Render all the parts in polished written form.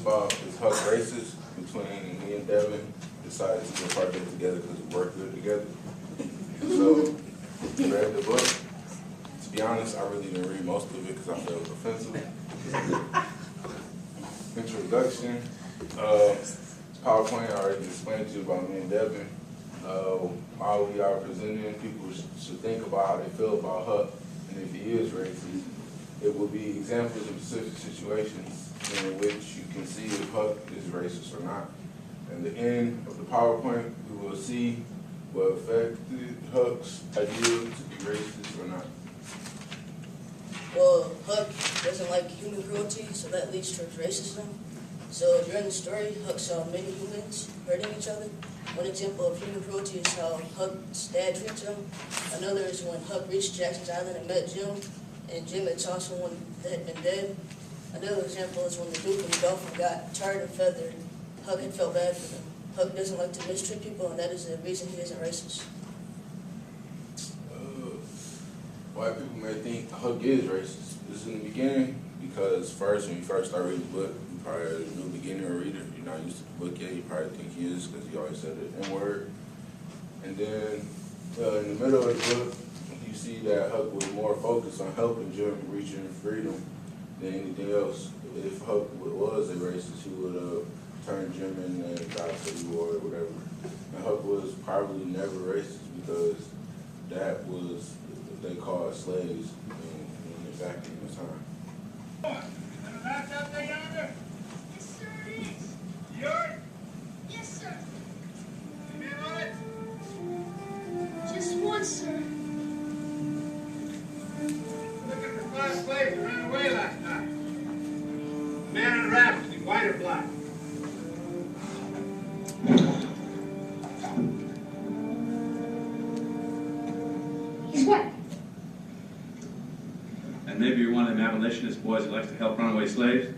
about is Huck racist between me and Devon decided to do a project together because we work good together. So I read the book. To be honest, I really didn't read most of it because I felt it was offensive. Introduction. PowerPoint I already explained to you about me and Devon. How we are presenting, people should think about how they feel about Huck, and if he is racist, it will be examples of specific situations in which you can see if Huck is racist or not. At the end of the PowerPoint, we will see what affected Huck's idea to be racist or not. Well, Huck doesn't like human cruelty, so that leads towards racism. So during the story, Huck saw many humans hurting each other. One example of human cruelty is how Huck's dad treats him. Another is when Huck reached Jackson's Island and met Jim, and Jim had saw someone that had been dead. Another example is when the Duke and the Dolphin got tarred and feathered. Huck had felt bad for them. Huck doesn't like to mistreat people, and that is the reason he isn't racist. White people may think Huck is racist. This is in the beginning because first, when you first start reading the book, you probably are a new beginner reader. You're not used to the book yet. You probably think he is because he always said the N-word. And then in the middle of the book, you see that Huck was more focused on helping Jim reaching freedom than anything else. If Huck was a racist, he would have turned Jim in and got Civil War or whatever. And Huck was probably never racist because that was what they called slaves in the vacuum of time. Back up there yonder? Yes, sir, it is. Yours? Yes, sir. You been on it? Just one, sir. Look at the 5 slaves that ran away last night. Man and rabbit, white or black? He's white. And maybe you're one of them abolitionist boys who likes to help runaway slaves?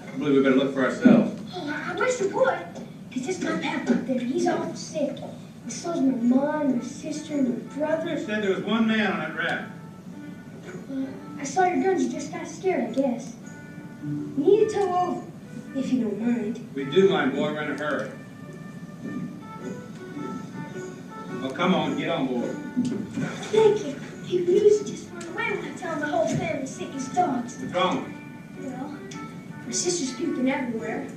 I believe we better look for ourselves. Oh, I wish you would. Because this my pap up there, he's awful sick. And so's my mom, my sister, and my brother. You said there was one man on that raft. I saw your guns, you just got scared, I guess. You need to tow over, if you don't mind. We do mind, boy. We're in a hurry. Well, come on, get on board. Thank you. He used to just run away when I tell him the whole family's sick as dogs. What's wrong? Well, my sister's puking everywhere.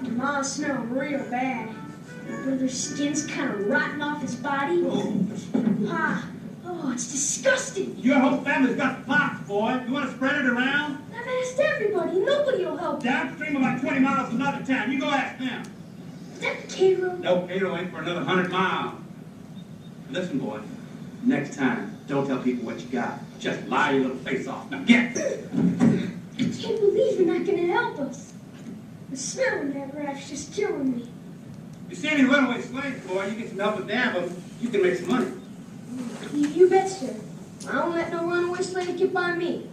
My mom's smelling real bad. My brother's skin's kind of rotting off his body. Oh, it's disgusting. Your whole family's got pox, boy. You want to spread it around? I've asked everybody. Nobody will help. Downstream about 20 miles is another town. You go ask them. Is that the Cairo? No, Cairo ain't for another 100 miles. Listen, boy. Next time, don't tell people what you got. Just lie your little face off. Now get! I can't believe you're not going to help us. The smell in that raft's just killing me. You see any runaway slaves, boy, you get some help with them, but you can make some money. You bet, sir. I don't let no runaway slave get by me.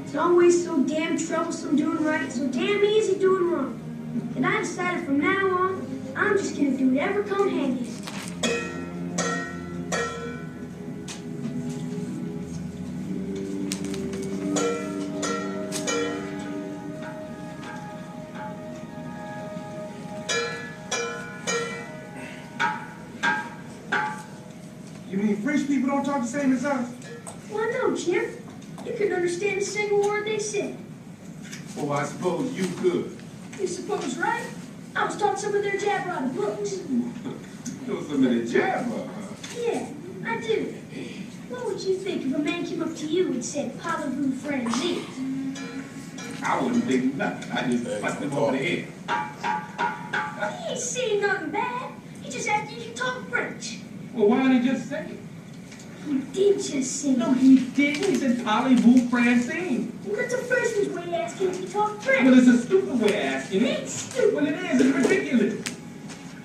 It's always so damn troublesome doing right, so damn easy doing wrong. And I decided from now on, I'm just gonna do whatever come handy. You mean French people don't talk the same as us? Why no, Jim? You couldn't understand a single word they said. Oh, I suppose you could. You suppose, right? I was taught some of their jabber out of books. Know some of the jabber, huh? Yeah, I do. What would you think if a man came up to you and said, "Parlez-vous français"? I wouldn't think nothing. I just bust him over the head. He ain't saying nothing bad. He just asked you if you talk French. Well, why didn't he just say it? He did just say No, it. he didn't. He said, "Parlez-vous Francine." Well, that's a freshman's way of asking if you talk French. Well, it's a stupid way of asking It it. ain't stupid. Well, it is. It's ridiculous.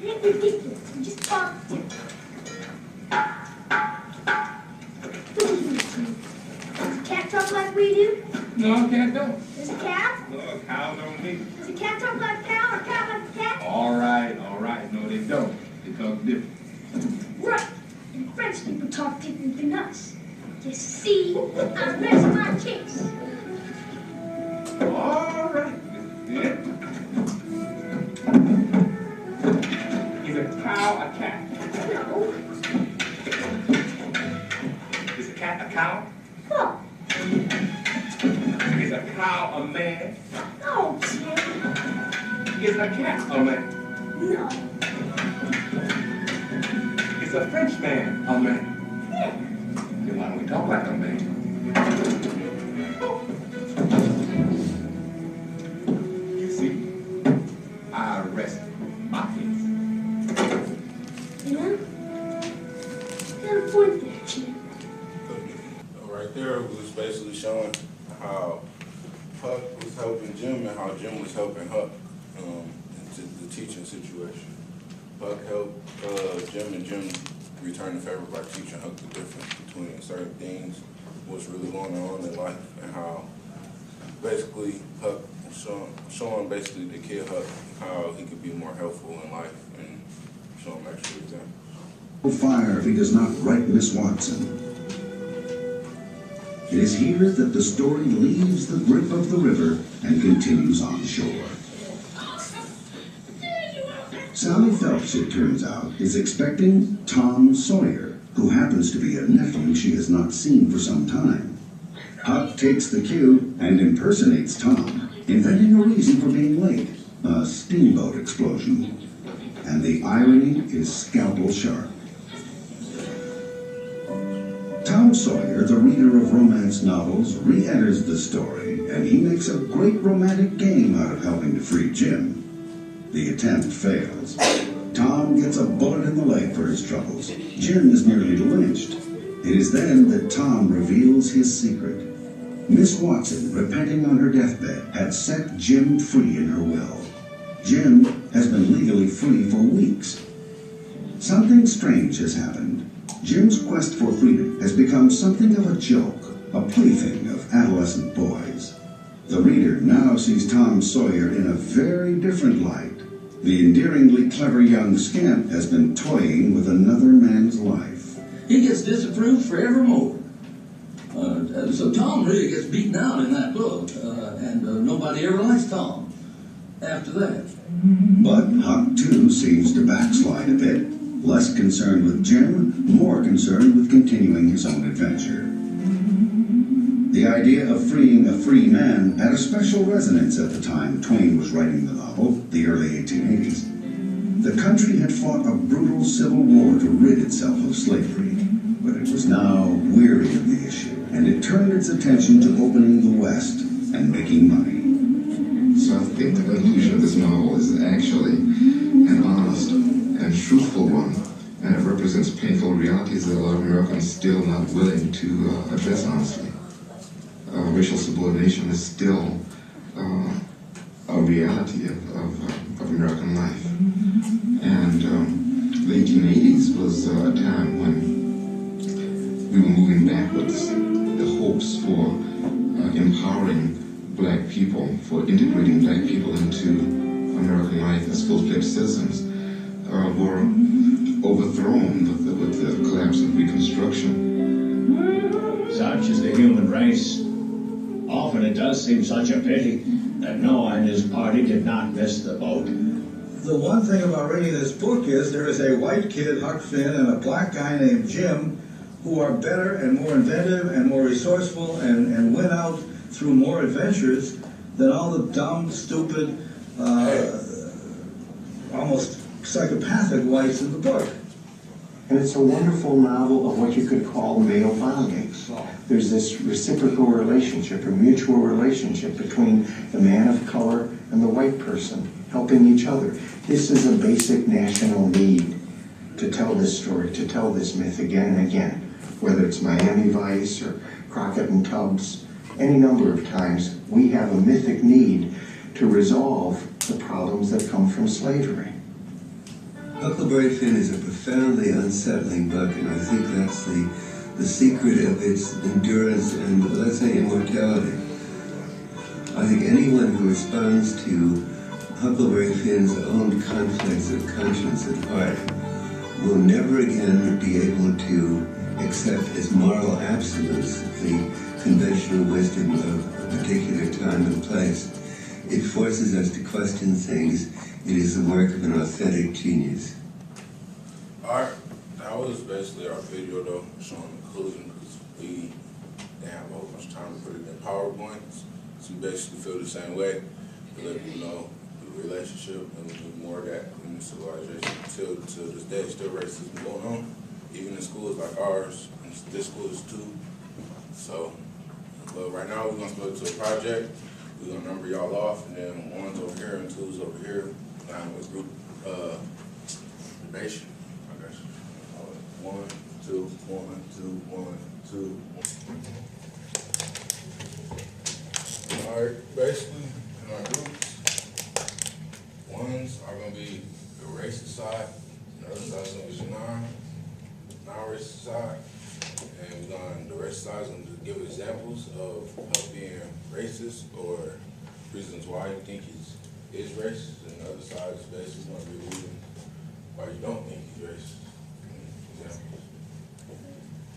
It ain't ridiculous. You just talk to him. Does a cat talk like we do? No, I can't go. Does a cow? No, cows don't need. Does a cat talk like a cow or a cow like a cat? All right. No, they don't. They talk different. Right. And French Those people talk different than us. You see, I rest my case. All right. Yeah. Is a cow a cat? No. Is a cat a cow? What? Is a cow a man? No, Jim. Is a cat a man? No. Is a French man a man? Yeah. Then why don't we talk like a man? You see, I rest my case. You know? Got a point there, Jim. Right there was basically showing how Huck was helping Jim and how Jim was helping Huck into the teaching situation. Huck helped Jim, and Jim returned the favor by teaching Huck the difference between certain things, what's really going on in life, and how basically Huck showing basically the kid Huck how he could be more helpful in life and show him extra examples. Fire if he does not write Miss Watson. It is here that the story leaves the grip of the river and continues on shore. Sally Phelps, it turns out, is expecting Tom Sawyer, who happens to be a nephew she has not seen for some time. Huck takes the cue and impersonates Tom, inventing a reason for being late, a steamboat explosion. And the irony is scalpel sharp. Tom Sawyer, the reader of romance novels, re-enters the story, and he makes a great romantic game out of helping to free Jim. The attempt fails. Tom gets a bullet in the leg for his troubles. Jim is nearly lynched. It is then that Tom reveals his secret. Miss Watson, repenting on her deathbed, had set Jim free in her will. Jim has been legally free for weeks. Something strange has happened. Jim's quest for freedom has become something of a joke, a plaything of adolescent boys. The reader now sees Tom Sawyer in a very different light. The endearingly clever young scamp has been toying with another man's life. He gets disapproved forevermore. So Tom really gets beaten out in that book, and nobody ever likes Tom after that. But Huck, too, seems to backslide a bit. Less concerned with Jim, more concerned with continuing his own adventure. The idea of freeing a free man had a special resonance at the time Twain was writing the novel, the early 1880s. The country had fought a brutal civil war to rid itself of slavery, but it was now weary of the issue, and it turned its attention to opening the West and making money. So I think the conclusion of this novel is actually an honest and truthful one, and it represents painful realities that a lot of Americans are still not willing to address honestly. Racial subordination is still a reality of American life. And the 1880s was a time when we were moving backwards. The hopes for empowering black people, for integrating black people into American life as full-fledged citizens, were overthrown with the collapse of Reconstruction. Such is the human race. Often it does seem such a pity that Noah and his party did not miss the boat. The one thing about reading this book is there is a white kid, Huck Finn, and a black guy named Jim who are better and more inventive and more resourceful and went out through more adventures than all the dumb, stupid, almost psychopathic whites in the book. And it's a wonderful novel of what you could call male bonding. There's this reciprocal relationship, or mutual relationship between the man of color and the white person, helping each other. This is a basic national need to tell this story, to tell this myth again and again, whether it's Miami Vice or Crockett and Tubbs. Any number of times we have a mythic need to resolve the problems that come from slavery. Huckleberry Finn is a profoundly unsettling book, and I think that's the secret of its endurance and, let's say, immortality. I think anyone who responds to Huckleberry Finn's own conflicts of conscience and heart will never again be able to accept as moral absolutes the conventional wisdom of a particular time and place. It forces us to question things. It is the work of an authentic genius. Alright, that was basically our video though, showing the conclusion, because we didn't have a whole bunch of time to put it in PowerPoints. So we basically feel the same way. We let people know the relationship and we need more of that in the civilization. Till this day, still racism going on, even in schools like ours, and this school is too. So, but right now we're gonna split it to a project. We're gonna number y'all off, and then one's over here and two's over here. With group debation, I guess. 1, 2, 1, 2, 1, 2. Alright, basically, in our groups, ones are gonna be the racist side, the other side's gonna be the non-racist side. And the racist side is gonna give examples of being racist or reasons why you think he's racist, and the other side is basically going to be a reason why you don't think he's racist. Examples.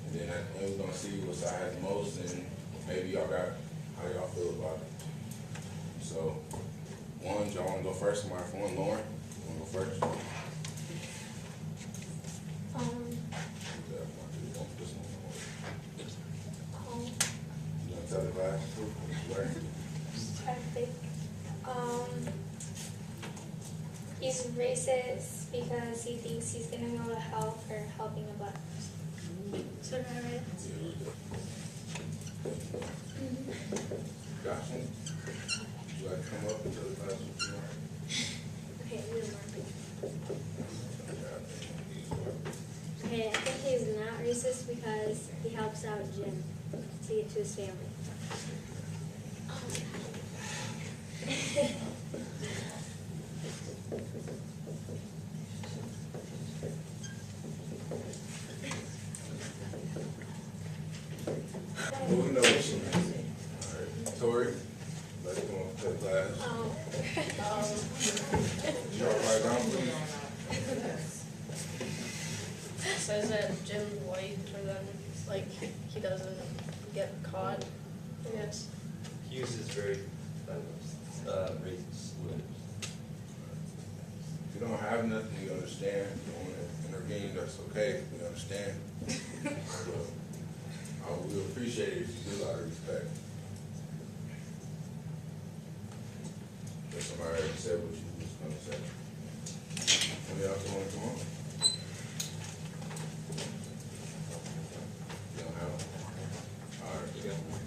And then we're going to see what side has the most, and maybe y'all got how y'all feel about it. So, y'all want to go first? Somebody for one, Lauren, you want to go first? You want to tell the class? Just try to think. He's racist because he thinks he's gonna go to hell for helping a black person. So am I right? Gotcha. Would you like to come up and tell the class what you are? Okay, we Okay, I think he's not racist because he helps out Jim to get to his family. Well, we know what she means. Alright, Tori, let's go on to the class. Y'all write down, please. Says that Jim's white, or then, like, he doesn't get caught, I guess. He uses very racist slurs. If you don't have nothing, you understand. If you want to intervene, that's okay. We understand. We would appreciate it if you do a lot of respect. If somebody already said what you was going to say. Somebody else want to come on? You don't have one? All right, you got one.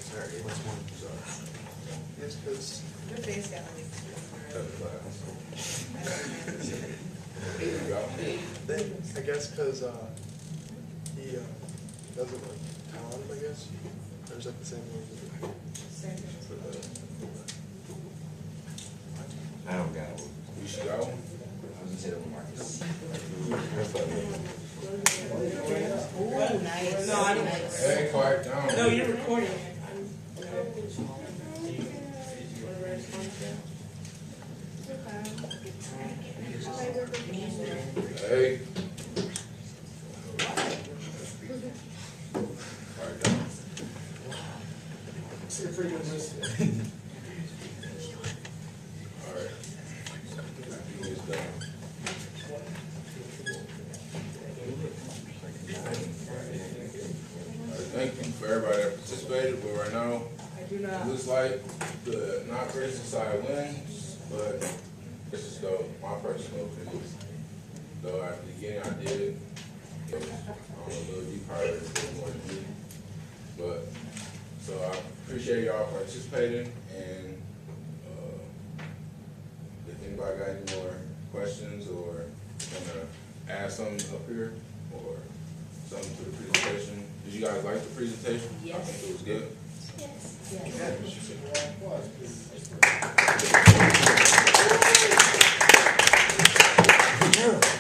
Sorry, what's one? Sorry. Yes, because Your face got like. I guess because he doesn't like Tom, I guess. There's like the same one. I don't got one. You should got one? I was gonna say that one, Marcus. Oh, nice. No, I didn't. Hey, quiet down. No, you're recording. Hey. Quiet down. You're pretty good miss. All right. It's done. Thank you for everybody that participated, but right now, it looks like the not racist side wins, but this is though my personal opinion. Though at the beginning I did it, I don't know, Lil, you probably did it more than me. But, so I appreciate y'all participating, and if anybody got any more questions or wanna add something up here, or something to the presentation. Did you guys like the presentation? Yes. I think it was good. Yes. Yes. Yes.